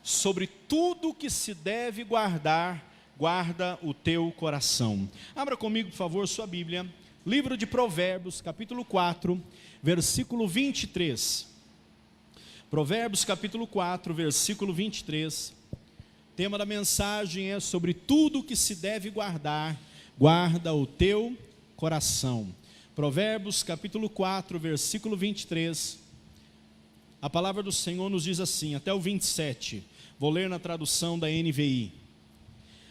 Sobre tudo que se deve guardar, guarda o teu coração. Abra comigo, por favor, sua Bíblia. Livro de Provérbios, capítulo 4, versículo 23. Provérbios, capítulo 4, versículo 23. O tema da mensagem é sobre tudo que se deve guardar, guarda o teu coração. Provérbios, capítulo 4, versículo 23. A palavra do Senhor nos diz assim, até o 27. Vou ler na tradução da NVI.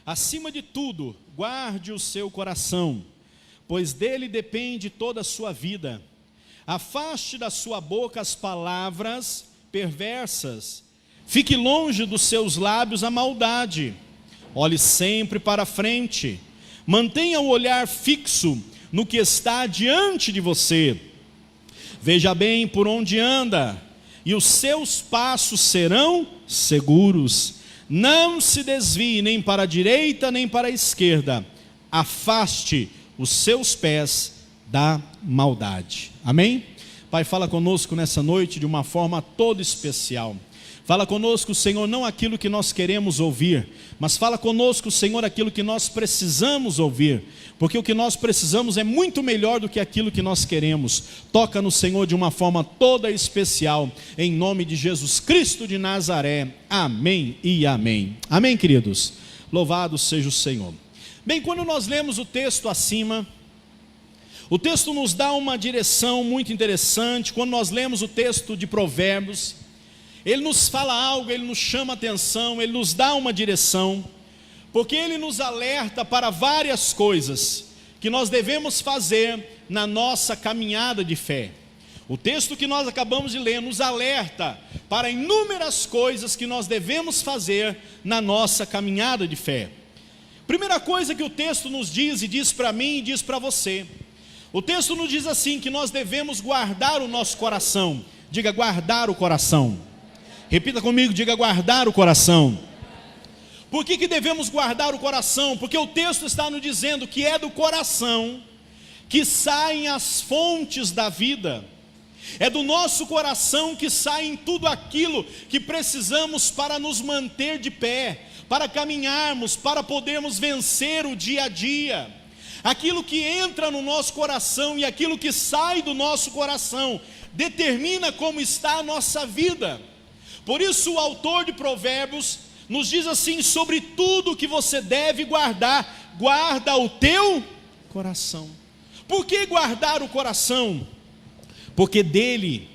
Acima de tudo, guarde o seu coração, pois dele depende toda a sua vida. Afaste da sua boca as palavras perversas. Fique longe dos seus lábios a maldade. Olhe sempre para frente. Mantenha o olhar fixo no que está diante de você. Veja bem por onde anda, e os seus passos serão seguros. Não se desvie nem para a direita nem para a esquerda. Afaste os seus pés da maldade. Amém? Pai, fala conosco nessa noite de uma forma toda especial. Fala conosco, Senhor, não aquilo que nós queremos ouvir, mas fala conosco, Senhor, aquilo que nós precisamos ouvir, porque o que nós precisamos é muito melhor do que aquilo que nós queremos. Toca no Senhor de uma forma toda especial, em nome de Jesus Cristo de Nazaré. Amém e amém. Amém, queridos? Louvado seja o Senhor. Bem, quando nós lemos o texto acima, o texto nos dá uma direção muito interessante. Quando nós lemos o texto de Provérbios, ele nos fala algo, ele nos chama a atenção, ele nos dá uma direção, porque ele nos alerta para várias coisas que nós devemos fazer na nossa caminhada de fé. O texto que nós acabamos de ler nos alerta para inúmeras coisas que nós devemos fazer na nossa caminhada de fé. Primeira coisa que o texto nos diz, e diz para mim e diz para você, o texto nos diz assim, que nós devemos guardar o nosso coração. Diga, guardar o coração. Repita comigo, diga, guardar o coração. Por que devemos guardar o coração? Porque o texto está nos dizendo que é do coração que saem as fontes da vida. É do nosso coração que saem tudo aquilo que precisamos para nos manter de pé, para caminharmos, para podermos vencer o dia a dia. Aquilo que entra no nosso coração e aquilo que sai do nosso coração determina como está a nossa vida. Por isso o autor de Provérbios nos diz assim, sobre tudo que você deve guardar, guarda o teu coração. Por que guardar o coração? Porque dele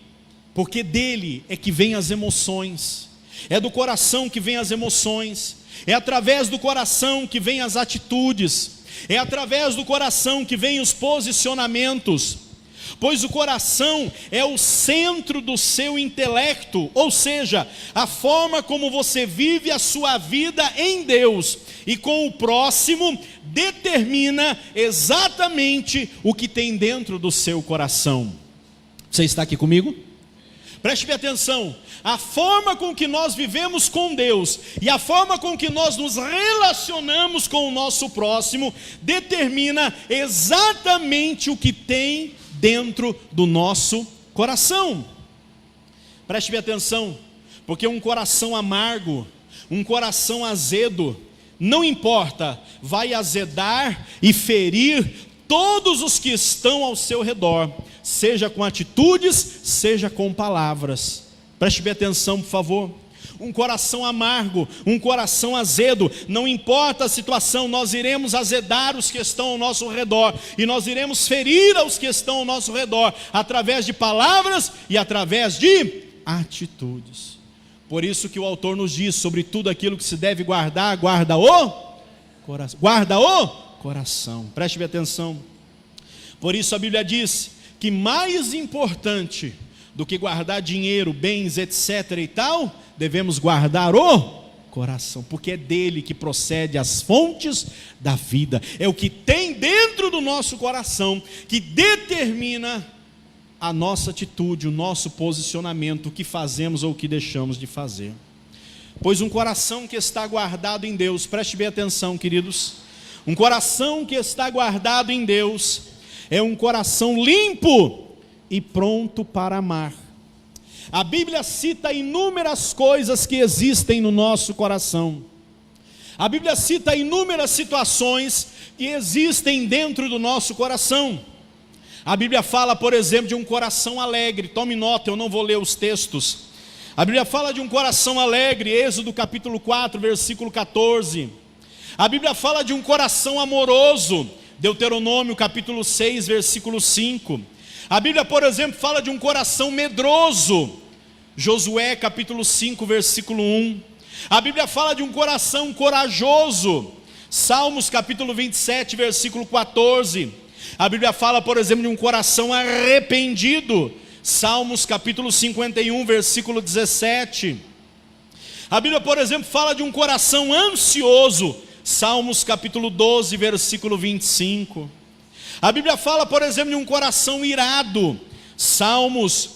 é que vem as emoções, é do coração que vem as emoções, é através do coração que vem as atitudes, é através do coração que vem os posicionamentos. Pois o coração é o centro do seu intelecto, ou seja, a forma como você vive a sua vida em Deus e com o próximo determina exatamente o que tem dentro do seu coração. Você está aqui comigo? Preste bem atenção, a forma com que nós vivemos com Deus e a forma com que nós nos relacionamos com o nosso próximo determina exatamente o que tem dentro do nosso coração. Preste bem atenção, porque um coração amargo, um coração azedo, não importa, vai azedar e ferir todos os que estão ao seu redor, seja com atitudes, seja com palavras. Preste bem atenção, por favor. Um coração amargo, um coração azedo, não importa a situação, nós iremos azedar os que estão ao nosso redor, e nós iremos ferir aos que estão ao nosso redor, através de palavras e através de atitudes. Por isso que o autor nos diz, sobre tudo aquilo que se deve guardar, guarda o coração. Guarda o coração, preste bem atenção. Por isso a Bíblia diz que mais importante do que guardar dinheiro, bens, etc. e tal, devemos guardar o coração, porque é dele que procede as fontes da vida. É o que tem dentro do nosso coração que determina a nossa atitude, o nosso posicionamento, o que fazemos ou o que deixamos de fazer. Pois um coração que está guardado em Deus, preste bem atenção, queridos, um coração que está guardado em Deus é um coração limpo e pronto para amar. A Bíblia cita inúmeras coisas que existem no nosso coração. A Bíblia cita inúmeras situações que existem dentro do nosso coração. A Bíblia fala, por exemplo, de um coração alegre. Tome nota, eu não vou ler os textos. A Bíblia fala de um coração alegre, Êxodo capítulo 4, versículo 14. A Bíblia fala de um coração amoroso, Deuteronômio capítulo 6, versículo 5. A Bíblia, por exemplo, fala de um coração medroso, Josué capítulo 5, versículo 1. A Bíblia fala de um coração corajoso, Salmos capítulo 27, versículo 14. A Bíblia fala, por exemplo, de um coração arrependido, Salmos capítulo 51, versículo 17. A Bíblia, por exemplo, fala de um coração ansioso, Salmos capítulo 12, versículo 25. A Bíblia fala, por exemplo, de um coração irado, Salmos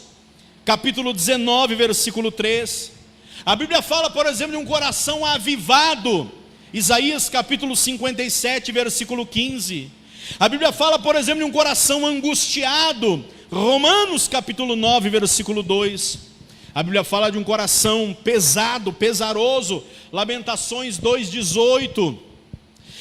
capítulo 19, versículo 3. A Bíblia fala, por exemplo, de um coração avivado, Isaías capítulo 57, versículo 15. A Bíblia fala, por exemplo, de um coração angustiado, Romanos capítulo 9, versículo 2. A Bíblia fala de um coração pesado, pesaroso, Lamentações 2,18.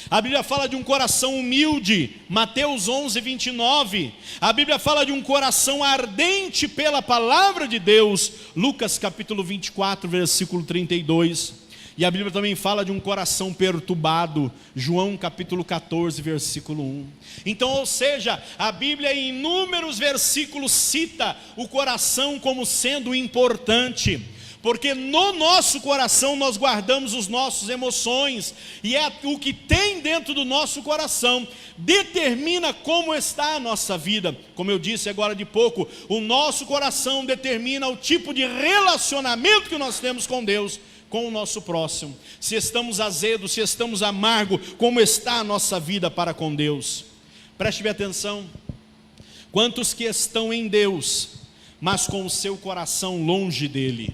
A Bíblia fala de um coração humilde, Mateus 11, 29. A Bíblia fala de um coração ardente pela palavra de Deus, Lucas capítulo 24, versículo 32. E a Bíblia também fala de um coração perturbado, João capítulo 14, versículo 1. Então, ou seja, a Bíblia em inúmeros versículos cita o coração como sendo importante, porque no nosso coração nós guardamos as nossas emoções, e é o que tem dentro do nosso coração determina como está a nossa vida. Como eu disse agora de pouco, o nosso coração determina o tipo de relacionamento que nós temos com Deus, com o nosso próximo. Se estamos azedos, se estamos amargos, como está a nossa vida para com Deus? Preste bem atenção. Quantos que estão em Deus, mas com o seu coração longe dele?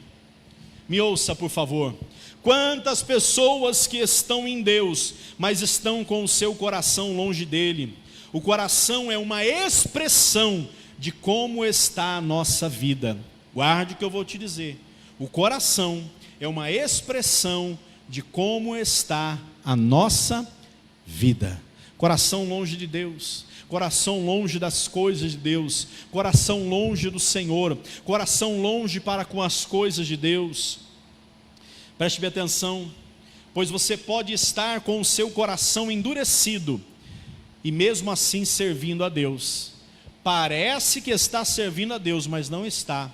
Me ouça, por favor. Quantas pessoas que estão em Deus, mas estão com o seu coração longe dele? O coração é uma expressão de como está a nossa vida. Guarde o que eu vou te dizer. O coração é uma expressão de como está a nossa vida. Coração longe de Deus, coração longe das coisas de Deus, coração longe do Senhor, coração longe para com as coisas de Deus. Preste bem atenção, pois você pode estar com o seu coração endurecido e mesmo assim servindo a Deus. Parece que está servindo a Deus, mas não está,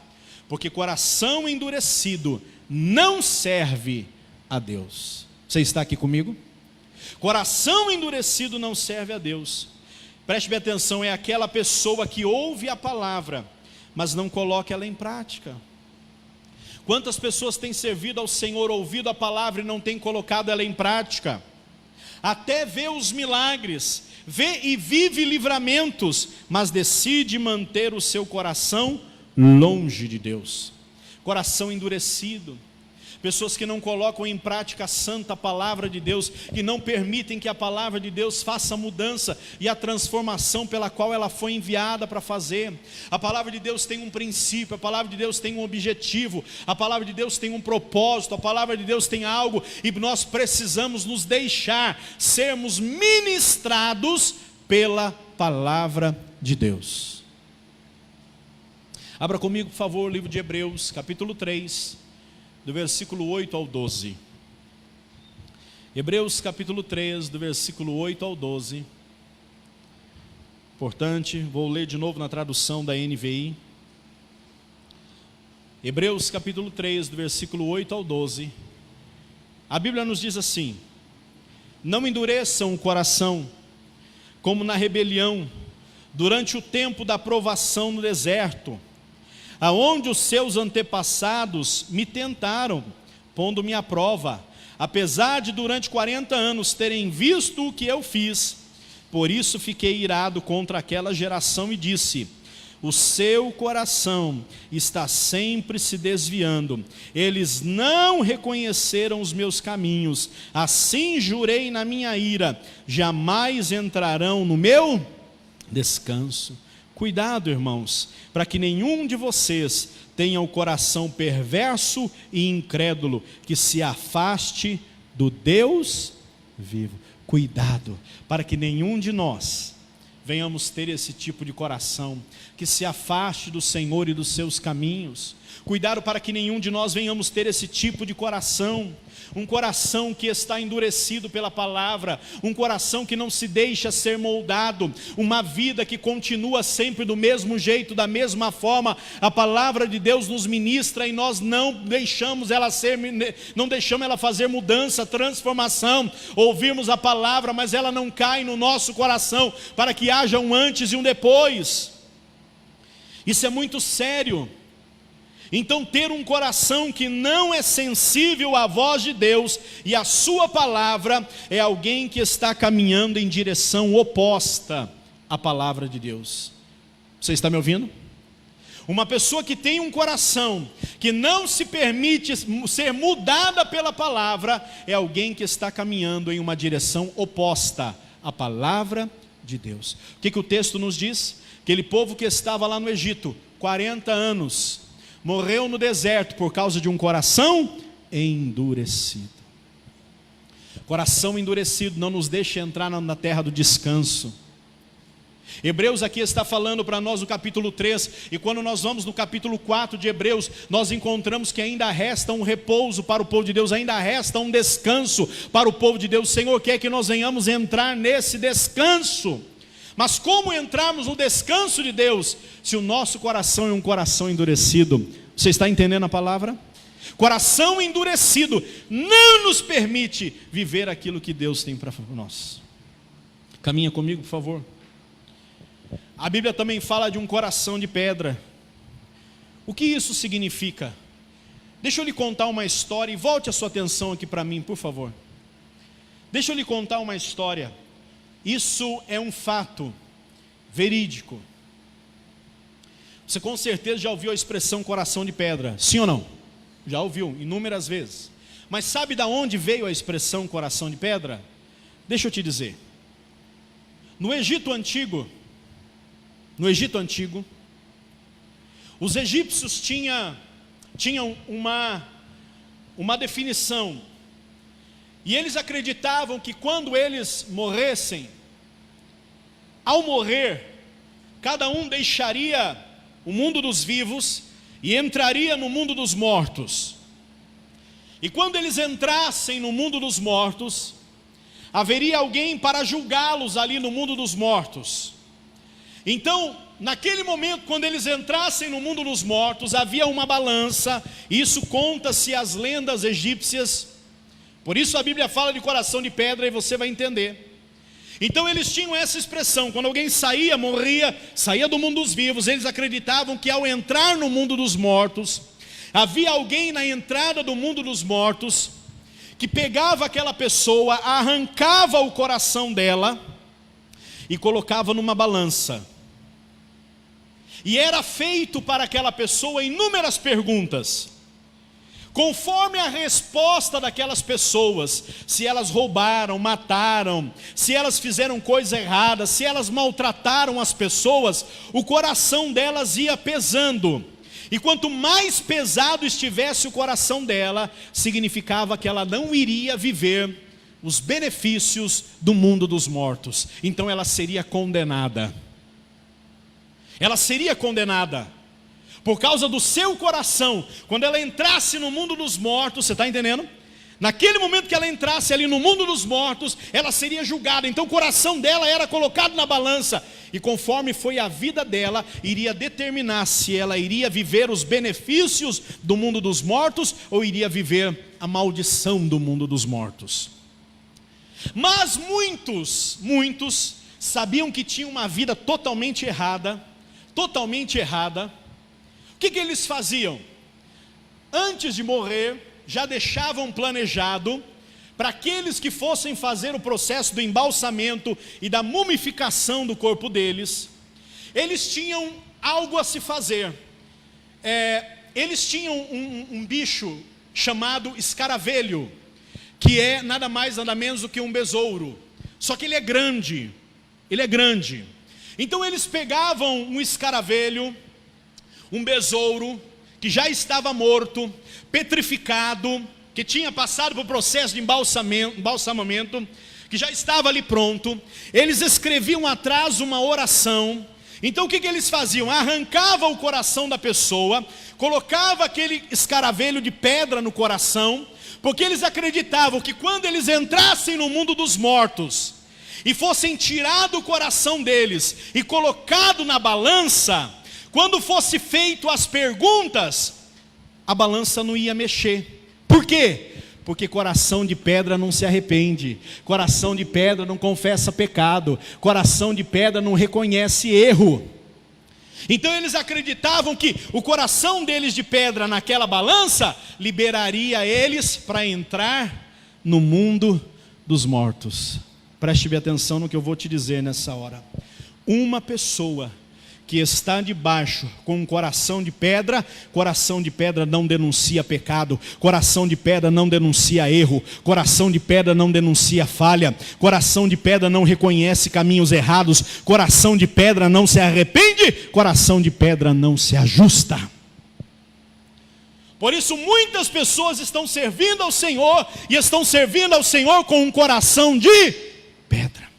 porque coração endurecido não serve a Deus. Você está aqui comigo? Coração endurecido não serve a Deus. Preste bem atenção, é aquela pessoa que ouve a palavra, mas não coloca ela em prática. Quantas pessoas têm servido ao Senhor, ouvido a palavra e não têm colocado ela em prática? Até vê os milagres, vê e vive livramentos, mas decide manter o seu coração longe de Deus. Coração endurecido, pessoas que não colocam em prática a santa palavra de Deus, que não permitem que a palavra de Deus faça a mudança e a transformação pela qual ela foi enviada para fazer. A palavra de Deus tem um princípio, a palavra de Deus tem um objetivo, a palavra de Deus tem um propósito, a palavra de Deus tem algo, e nós precisamos nos deixar sermos ministrados pela palavra de Deus. Abra comigo, por favor, o livro de Hebreus, capítulo 3, do versículo 8 ao 12. Hebreus, capítulo 3, do versículo 8 ao 12. Importante, vou ler de novo na tradução da NVI. Hebreus, capítulo 3, do versículo 8 ao 12. A Bíblia nos diz assim: não endureçam o coração, como na rebelião, durante o tempo da provação no deserto, aonde os seus antepassados me tentaram, pondo-me à prova, apesar de durante 40 anos terem visto o que eu fiz. Por isso fiquei irado contra aquela geração e disse: o seu coração está sempre se desviando, eles não reconheceram os meus caminhos, assim jurei na minha ira, jamais entrarão no meu descanso. Cuidado, irmãos, para que nenhum de vocês tenha o coração perverso e incrédulo, que se afaste do Deus vivo. Cuidado, para que nenhum de nós venhamos ter esse tipo de coração, que se afaste do Senhor e dos seus caminhos. Cuidado para que nenhum de nós venhamos ter esse tipo de coração, um coração que está endurecido pela palavra, um coração que não se deixa ser moldado, uma vida que continua sempre do mesmo jeito, da mesma forma. A palavra de Deus nos ministra e nós não deixamos ela fazer mudança, transformação. Ouvimos a palavra, mas ela não cai no nosso coração, para que haja um antes e um depois. Isso é muito sério. Então, ter um coração que não é sensível à voz de Deus e à sua palavra, é alguém que está caminhando em direção oposta à palavra de Deus. Você está me ouvindo? Uma pessoa que tem um coração que não se permite ser mudada pela palavra, é alguém que está caminhando em uma direção oposta à palavra de Deus. O que o texto nos diz? Aquele povo que estava lá no Egito, 40 anos, morreu no deserto por causa de um coração endurecido. Coração endurecido não nos deixa entrar na terra do descanso. Hebreus aqui está falando para nós no capítulo 3, e quando nós vamos no capítulo 4 de Hebreus, nós encontramos que ainda resta um repouso para o povo de Deus, ainda resta um descanso para o povo de Deus. O Senhor quer que nós venhamos entrar nesse descanso. Mas como entrarmos no descanso de Deus, se o nosso coração é um coração endurecido? Você está entendendo a palavra? Coração endurecido não nos permite viver aquilo que Deus tem para nós. Caminha comigo, por favor. A Bíblia também fala de um coração de pedra. O que isso significa? Deixa eu lhe contar uma história, e volte a sua atenção aqui para mim, por favor. Deixa eu lhe contar uma história. Isso é um fato verídico. Você com certeza já ouviu a expressão coração de pedra, sim ou não? Já ouviu inúmeras vezes. Mas sabe de onde veio a expressão coração de pedra? Deixa eu te dizer. No Egito Antigo, os egípcios tinham uma definição. E eles acreditavam que quando eles morressem, ao morrer, cada um deixaria o mundo dos vivos e entraria no mundo dos mortos. E quando eles entrassem no mundo dos mortos, haveria alguém para julgá-los ali no mundo dos mortos. Então, naquele momento, quando eles entrassem no mundo dos mortos, havia uma balança. Isso conta-se as lendas egípcias. Por isso a Bíblia fala de coração de pedra, e você vai entender. Então eles tinham essa expressão: quando alguém saía, morria, saía do mundo dos vivos, eles acreditavam que ao entrar no mundo dos mortos, havia alguém na entrada do mundo dos mortos, que pegava aquela pessoa, arrancava o coração dela, e colocava numa balança. E era feito para aquela pessoa inúmeras perguntas. Conforme a resposta daquelas pessoas, se elas roubaram, mataram, se elas fizeram coisa errada, se elas maltrataram as pessoas, o coração delas ia pesando. E quanto mais pesado estivesse o coração dela, significava que ela não iria viver os benefícios do mundo dos mortos. Então ela seria condenada. Ela seria condenada. Por causa do seu coração, quando ela entrasse no mundo dos mortos, você está entendendo? Naquele momento que ela entrasse ali no mundo dos mortos, ela seria julgada. Então o coração dela era colocado na balança, e conforme foi a vida dela, iria determinar se ela iria viver os benefícios do mundo dos mortos, ou iria viver a maldição do mundo dos mortos. Mas muitos sabiam que tinham uma vida totalmente errada. O que eles faziam? Antes de morrer, já deixavam planejado para aqueles que fossem fazer o processo do embalsamento e da mumificação do corpo deles. Eles tinham algo a se fazer. Eles tinham um bicho chamado escaravelho, que é nada mais nada menos do que um besouro. Só que ele é grande. Então eles pegavam um escaravelho, um besouro, que já estava morto, petrificado, que tinha passado por processo de embalsamamento, que já estava ali pronto. Eles escreviam atrás uma oração. Então o que eles faziam? Arrancavam o coração da pessoa, colocava aquele escaravelho de pedra no coração, porque eles acreditavam que quando eles entrassem no mundo dos mortos e fossem tirado o coração deles e colocado na balança, quando fosse feito as perguntas, a balança não ia mexer. Por quê? Porque coração de pedra não se arrepende, coração de pedra não confessa pecado, coração de pedra não reconhece erro. Então eles acreditavam que o coração deles de pedra naquela balança liberaria eles para entrar no mundo dos mortos. Preste bem atenção no que eu vou te dizer nessa hora. Uma pessoa que está debaixo com um coração de pedra não denuncia pecado, coração de pedra não denuncia erro, coração de pedra não denuncia falha, coração de pedra não reconhece caminhos errados, coração de pedra não se arrepende, coração de pedra não se ajusta. Por isso muitas pessoas estão servindo ao Senhor, e estão servindo ao Senhor com um coração de pedra,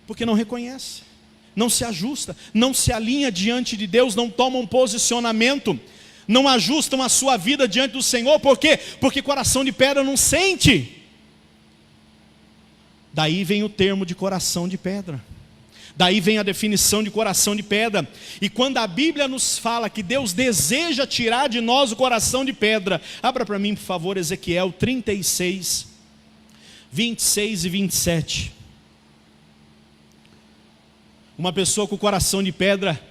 porque não reconhece, não se ajusta, não se alinha diante de Deus, não toma um posicionamento, não ajustam a sua vida diante do Senhor. Por quê? Porque coração de pedra não sente. Daí vem o termo de coração de pedra, daí vem a definição de coração de pedra. E quando a Bíblia nos fala que Deus deseja tirar de nós o coração de pedra, abra para mim por favor Ezequiel 36, 26 e 27. Uma pessoa com o coração de pedra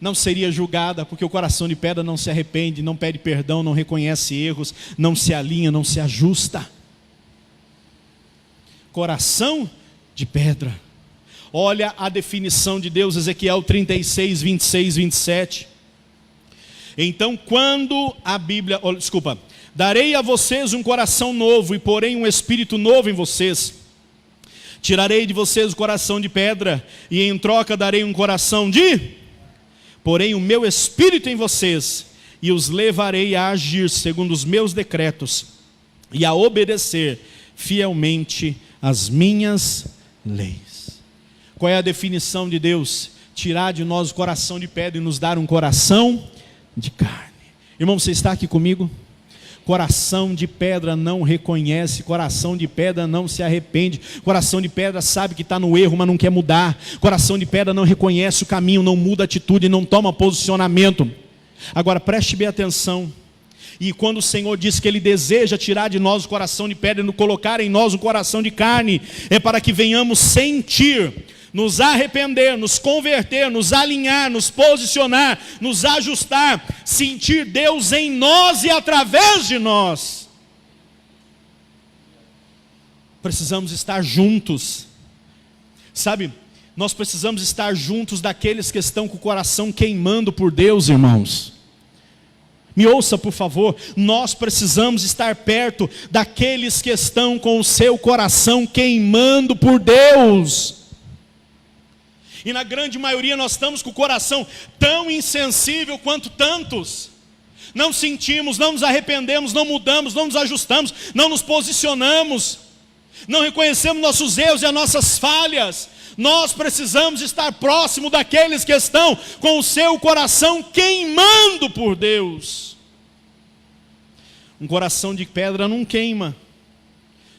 não seria julgada, porque o coração de pedra não se arrepende, não pede perdão, não reconhece erros, não se alinha, não se ajusta. Coração de pedra. Olha a definição de Deus, Ezequiel 36, 26, 27. Então quando a Bíblia, darei a vocês um coração novo e porei um espírito novo em vocês. Tirarei de vocês o coração de pedra e em troca darei um coração porém o meu espírito em vocês e os levarei a agir segundo os meus decretos e a obedecer fielmente as minhas leis. Qual é a definição de Deus? Tirar de nós o coração de pedra e nos dar um coração de carne. Irmão, você está aqui comigo? Coração de pedra não reconhece, coração de pedra não se arrepende, coração de pedra sabe que está no erro, mas não quer mudar, coração de pedra não reconhece o caminho, não muda a atitude, não toma posicionamento. Agora preste bem atenção, e quando o Senhor diz que Ele deseja tirar de nós o coração de pedra e colocar em nós um coração de carne, é para que venhamos sentir, nos arrepender, nos converter, nos alinhar, nos posicionar, nos ajustar, sentir Deus em nós e através de nós. Precisamos estar juntos, sabe? Nós precisamos estar juntos daqueles que estão com o coração queimando por Deus, irmãos. Me ouça por favor, nós precisamos estar perto daqueles que estão com o seu coração queimando por Deus. E na grande maioria nós estamos com o coração tão insensível quanto tantos. Não sentimos, não nos arrependemos, não mudamos, não nos ajustamos, não nos posicionamos, não reconhecemos nossos erros e as nossas falhas. Nós precisamos estar próximo daqueles que estão com o seu coração queimando por Deus. Um coração de pedra não queima,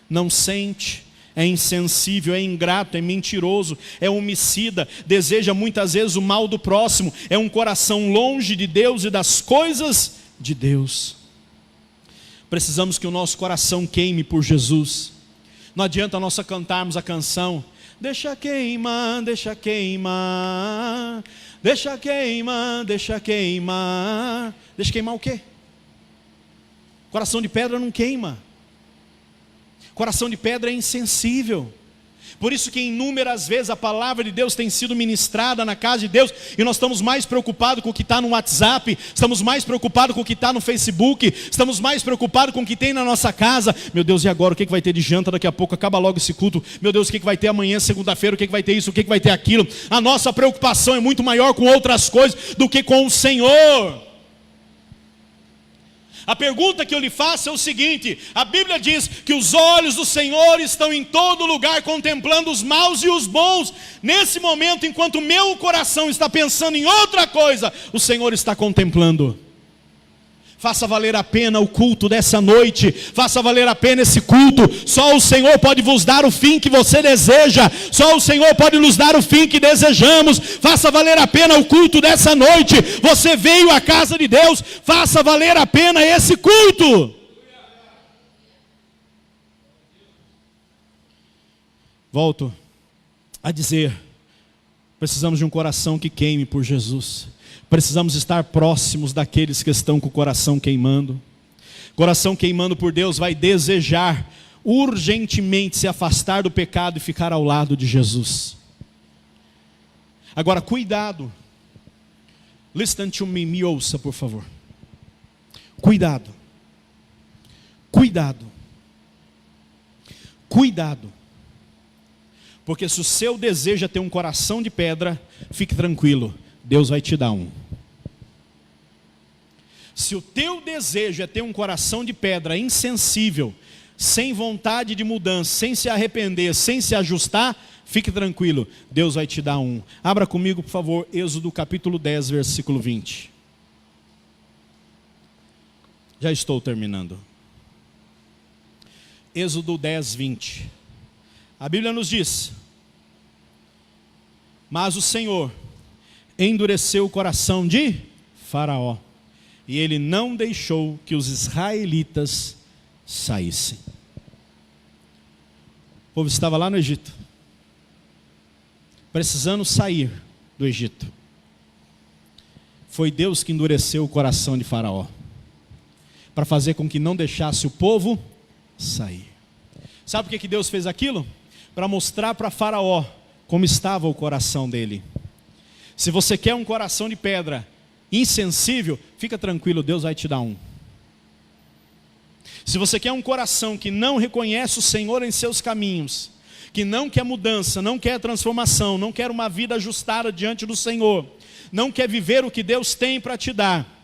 não sente, é insensível, é ingrato, é mentiroso, é homicida, deseja muitas vezes o mal do próximo, é um coração longe de Deus e das coisas de Deus. Precisamos que o nosso coração queime por Jesus. Não adianta nós cantarmos a canção, deixa queimar, deixa queimar, deixa queimar, deixa queimar. Deixa queimar o quê? Coração de pedra não queima. Coração de pedra é insensível. Por isso que inúmeras vezes a palavra de Deus tem sido ministrada na casa de Deus, e nós estamos mais preocupados com o que está no WhatsApp, estamos mais preocupados com o que está no Facebook, estamos mais preocupados com o que tem na nossa casa. Meu Deus, e agora? O que vai ter de janta daqui a pouco? Acaba logo esse culto. Meu Deus, o que vai ter amanhã, segunda-feira? O que vai ter isso? O que vai ter aquilo? A nossa preocupação é muito maior com outras coisas do que com o Senhor. A pergunta que eu lhe faço é o seguinte: a Bíblia diz que os olhos do Senhor estão em todo lugar, contemplando os maus e os bons. Nesse momento, enquanto o meu coração está pensando em outra coisa, o Senhor está contemplando. Faça valer a pena o culto dessa noite, faça valer a pena esse culto. Só o Senhor pode vos dar o fim que você deseja, só o Senhor pode nos dar o fim que desejamos. Faça valer a pena o culto dessa noite. Você veio à casa de Deus, faça valer a pena esse culto. Volto a dizer, precisamos de um coração que queime por Jesus. Precisamos estar próximos daqueles que estão com o coração queimando. Coração queimando por Deus vai desejar urgentemente se afastar do pecado e ficar ao lado de Jesus. Agora, cuidado. Listen to me, me ouça, por favor. Cuidado. Cuidado. Cuidado. Porque se o seu desejo é ter um coração de pedra, fique tranquilo, Deus vai te dar um. Se o teu desejo é ter um coração de pedra, insensível, sem vontade de mudança, sem se arrepender, sem se ajustar, fique tranquilo, Deus vai te dar um. Abra comigo, por favor, Êxodo capítulo 10, versículo 20. Já estou terminando. Êxodo 10, 20. A Bíblia nos diz: mas o Senhor endureceu o coração de Faraó, e ele não deixou que os israelitas saíssem. O povo estava lá no Egito, precisando sair do Egito. Foi Deus que endureceu o coração de Faraó, para fazer com que não deixasse o povo sair. Sabe por que Deus fez aquilo? Para mostrar para Faraó como estava o coração dele. Se você quer um coração de pedra, insensível, fica tranquilo, Deus vai te dar um. Se você quer um coração que não reconhece o Senhor em seus caminhos, que não quer mudança, não quer transformação, não quer uma vida ajustada diante do Senhor, não quer viver o que Deus tem para te dar,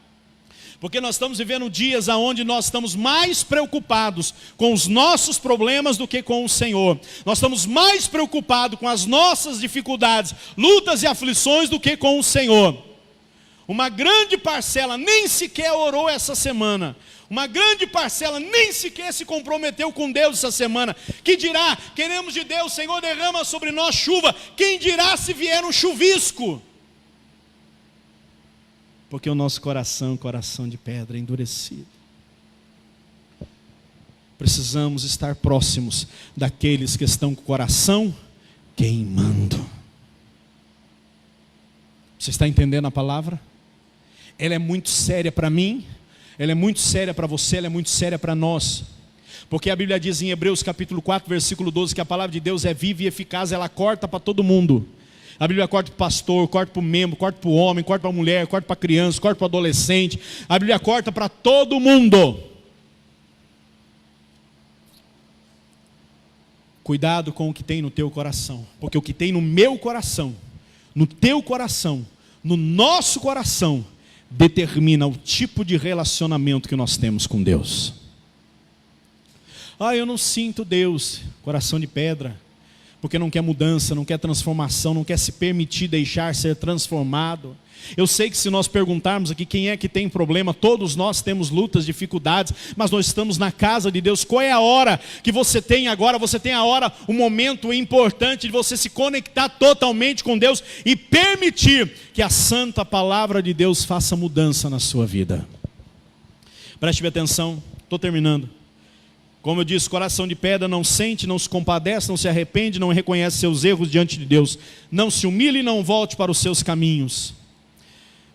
porque nós estamos vivendo dias onde nós estamos mais preocupados com os nossos problemas do que com o Senhor. Nós estamos mais preocupados com as nossas dificuldades, lutas e aflições do que com o Senhor. Uma grande parcela nem sequer orou essa semana. Uma grande parcela nem sequer se comprometeu com Deus essa semana. Que dirá, queremos de Deus, Senhor, derrama sobre nós chuva. Quem dirá se vier um chuvisco? Porque o nosso coração, coração de pedra, é endurecido. Precisamos estar próximos daqueles que estão com o coração queimando. Você está entendendo a palavra? Ela é muito séria para mim, ela é muito séria para você, ela é muito séria para nós. Porque a Bíblia diz em Hebreus capítulo 4, versículo 12, que a palavra de Deus é viva e eficaz, ela corta para todo mundo. A Bíblia corta para o pastor, corta para o membro, corta para o homem, corta para a mulher, corta para a criança, corta para o adolescente. A Bíblia corta para todo mundo. Cuidado com o que tem no teu coração, porque o que tem no meu coração, no teu coração, no nosso coração, determina o tipo de relacionamento que nós temos com Deus. Eu não sinto Deus, coração de pedra, porque não quer mudança, não quer transformação, não quer se permitir deixar ser transformado. Eu sei que se nós perguntarmos aqui quem é que tem problema, todos nós temos lutas, dificuldades, mas nós estamos na casa de Deus. Qual é a hora que você tem agora? Você tem a hora, um momento importante de você se conectar totalmente com Deus e permitir que a santa palavra de Deus faça mudança na sua vida. Preste bem atenção, estou terminando. Como eu disse, coração de pedra não sente, não se compadece, não se arrepende, não reconhece seus erros diante de Deus. Não se humilhe e não volte para os seus caminhos.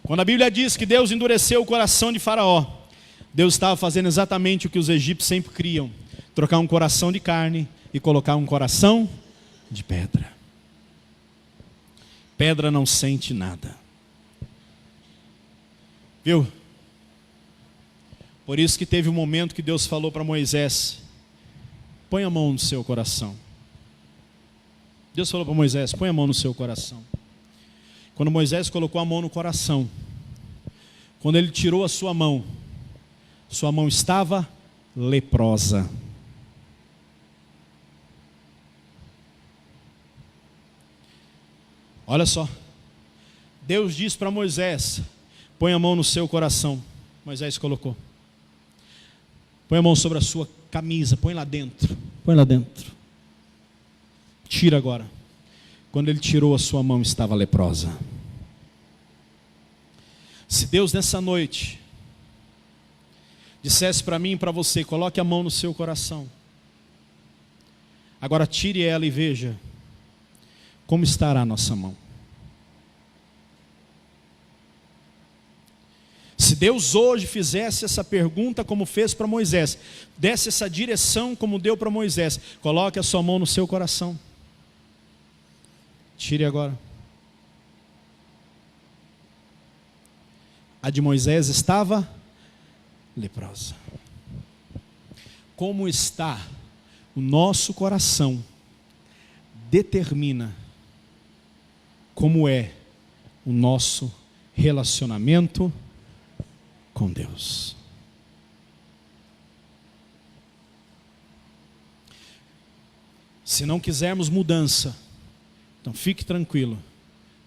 Quando a Bíblia diz que Deus endureceu o coração de Faraó, Deus estava fazendo exatamente o que os egípcios sempre criam: trocar um coração de carne e colocar um coração de pedra. Pedra não sente nada. Viu? Por isso que teve um momento que Deus falou para Moisés: põe a mão no seu coração. Deus falou para Moisés: põe a mão no seu coração. Quando Moisés colocou a mão no coração, quando ele tirou a sua mão estava leprosa. Olha só, Deus disse para Moisés: põe a mão no seu coração. Moisés colocou. Põe a mão sobre a sua camisa, põe lá dentro. Põe lá dentro. Tira agora. Quando ele tirou a sua mão, estava leprosa. Se Deus nessa noite dissesse para mim e para você: coloque a mão no seu coração, agora tire ela e veja como estará a nossa mão. Se Deus hoje fizesse essa pergunta como fez para Moisés, desse essa direção como deu para Moisés: coloque a sua mão no seu coração. Tire agora. A de Moisés estava leprosa. Como está o nosso coração determina como é o nosso relacionamento com Deus. Se não quisermos mudança, então fique tranquilo,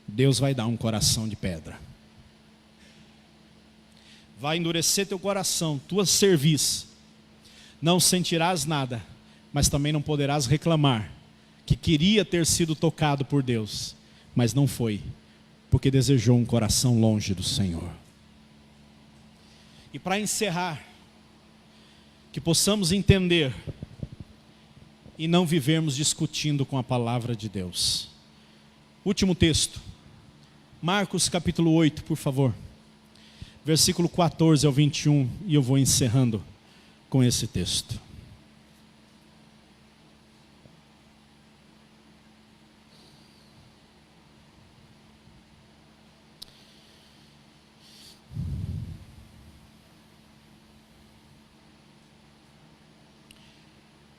Deus vai dar um coração de pedra. Vai endurecer teu coração, tua cerviz. Não sentirás nada, mas também não poderás reclamar que queria ter sido tocado por Deus, mas não foi, porque desejou um coração longe do Senhor. E para encerrar, que possamos entender e não vivermos discutindo com a palavra de Deus. Último texto, Marcos capítulo 8, por favor. Versículo 14 ao 21, e eu vou encerrando com esse texto.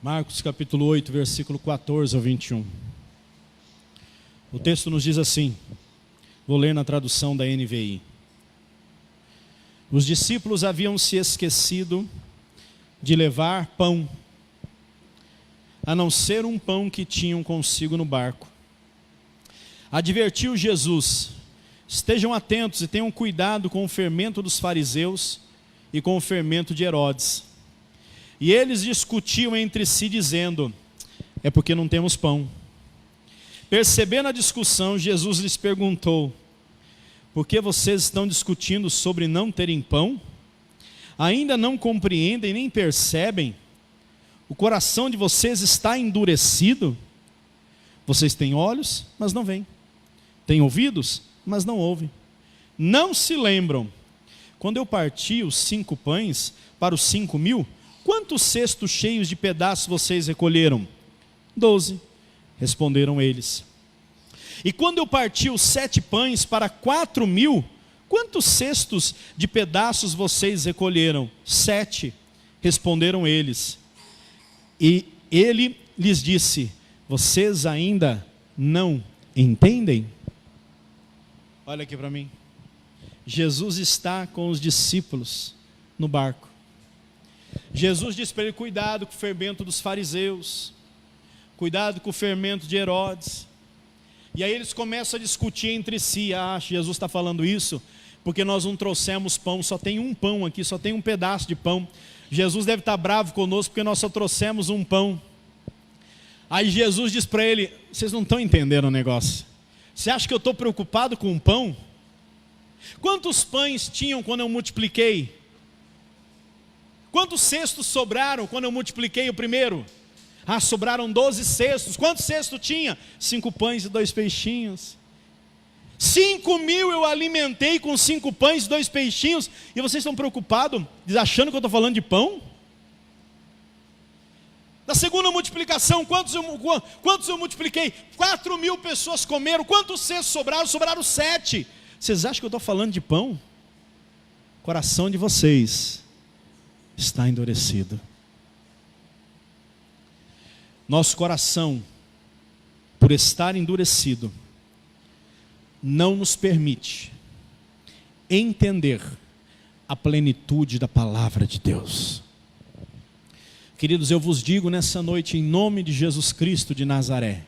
Marcos capítulo 8, versículo 14 ao 21. O texto nos diz assim, vou ler na tradução da NVI. Os discípulos haviam se esquecido de levar pão, a não ser um pão que tinham consigo no barco. Advertiu Jesus: estejam atentos e tenham cuidado com o fermento dos fariseus e com o fermento de Herodes. E eles discutiam entre si dizendo: é porque não temos pão. Percebendo a discussão, Jesus lhes perguntou: por que vocês estão discutindo sobre não terem pão? Ainda não compreendem nem percebem? O coração de vocês está endurecido? Vocês têm olhos, mas não veem. Têm ouvidos, mas não ouvem. Não se lembram, quando eu parti os 5 pães para os 5.000, quantos cestos cheios de pedaços vocês recolheram? 12, responderam eles. E quando eu parti os 7 pães para 4.000, quantos cestos de pedaços vocês recolheram? 7, responderam eles. E ele lhes disse: vocês ainda não entendem? Olha aqui para mim. Jesus está com os discípulos no barco. Jesus disse para ele: cuidado com o fermento dos fariseus, cuidado com o fermento de Herodes. E aí eles começam a discutir entre si: Jesus está falando isso porque nós não trouxemos pão, só tem um pão aqui, só tem um pedaço de pão. Jesus deve estar bravo conosco porque nós só trouxemos um pão. Aí Jesus diz para ele: vocês não estão entendendo o negócio. Você acha que eu estou preocupado com um pão? Quantos pães tinham quando eu multipliquei? Quantos cestos sobraram quando eu multipliquei o primeiro? Sobraram 12 cestos. Quantos cestos tinha? 5 pães e 2 peixinhos. 5.000 eu alimentei com 5 pães e 2 peixinhos. E vocês estão preocupados, achando que eu estou falando de pão? Está segunda multiplicação, quantos eu multipliquei? 4.000 pessoas comeram. Quantos cestos sobraram? Sobraram 7. Vocês acham que eu estou falando de pão? O coração de vocês está endurecido. Nosso coração, por estar endurecido, não nos permite entender a plenitude da palavra de Deus. Queridos, eu vos digo nessa noite, em nome de Jesus Cristo de Nazaré,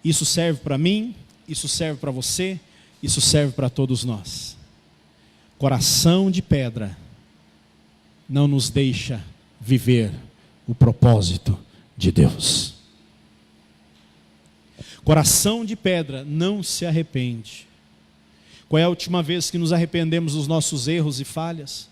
isso serve para mim, isso serve para você, isso serve para todos nós. Coração de pedra não nos deixa viver o propósito de Deus. Coração de pedra não se arrepende. Qual é a última vez que nos arrependemos dos nossos erros e falhas?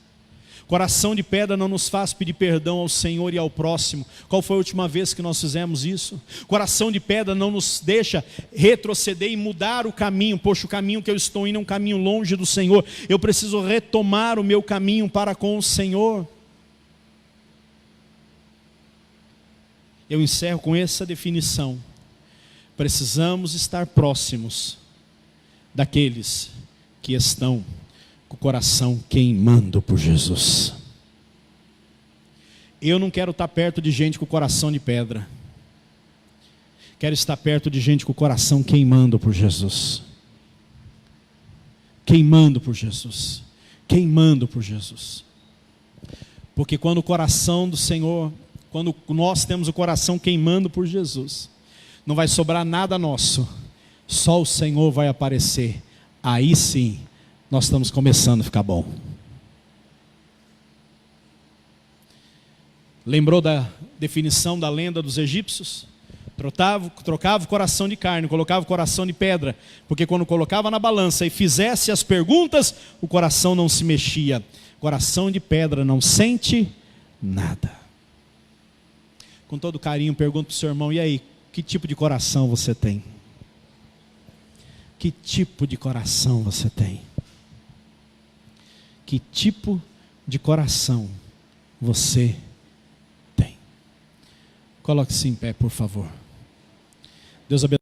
Coração de pedra não nos faz pedir perdão ao Senhor e ao próximo. Qual foi a última vez que nós fizemos isso? Coração de pedra não nos deixa retroceder e mudar o caminho. Poxa, o caminho que eu estou indo é um caminho longe do Senhor. Eu preciso retomar o meu caminho para com o Senhor. Eu encerro com essa definição. Precisamos estar próximos daqueles que estão com o coração queimando por Jesus. Eu não quero estar perto de gente com o coração de pedra. Quero estar perto de gente com o coração queimando por Jesus. Queimando por Jesus. Queimando por Jesus. Porque quando o coração do Senhor, quando nós temos o coração queimando por Jesus, não vai sobrar nada nosso, só o Senhor vai aparecer. Aí sim, nós estamos começando a ficar bom. Lembrou da definição da lenda dos egípcios? Trocava o coração de carne, colocava o coração de pedra, porque quando colocava na balança e fizesse as perguntas, o coração não se mexia. Coração de pedra não sente nada. Com todo carinho, pergunto para o seu irmão: e aí, que tipo de coração você tem? Que tipo de coração você tem? Que tipo de coração você tem? Coloque-se em pé, por favor. Deus abençoe.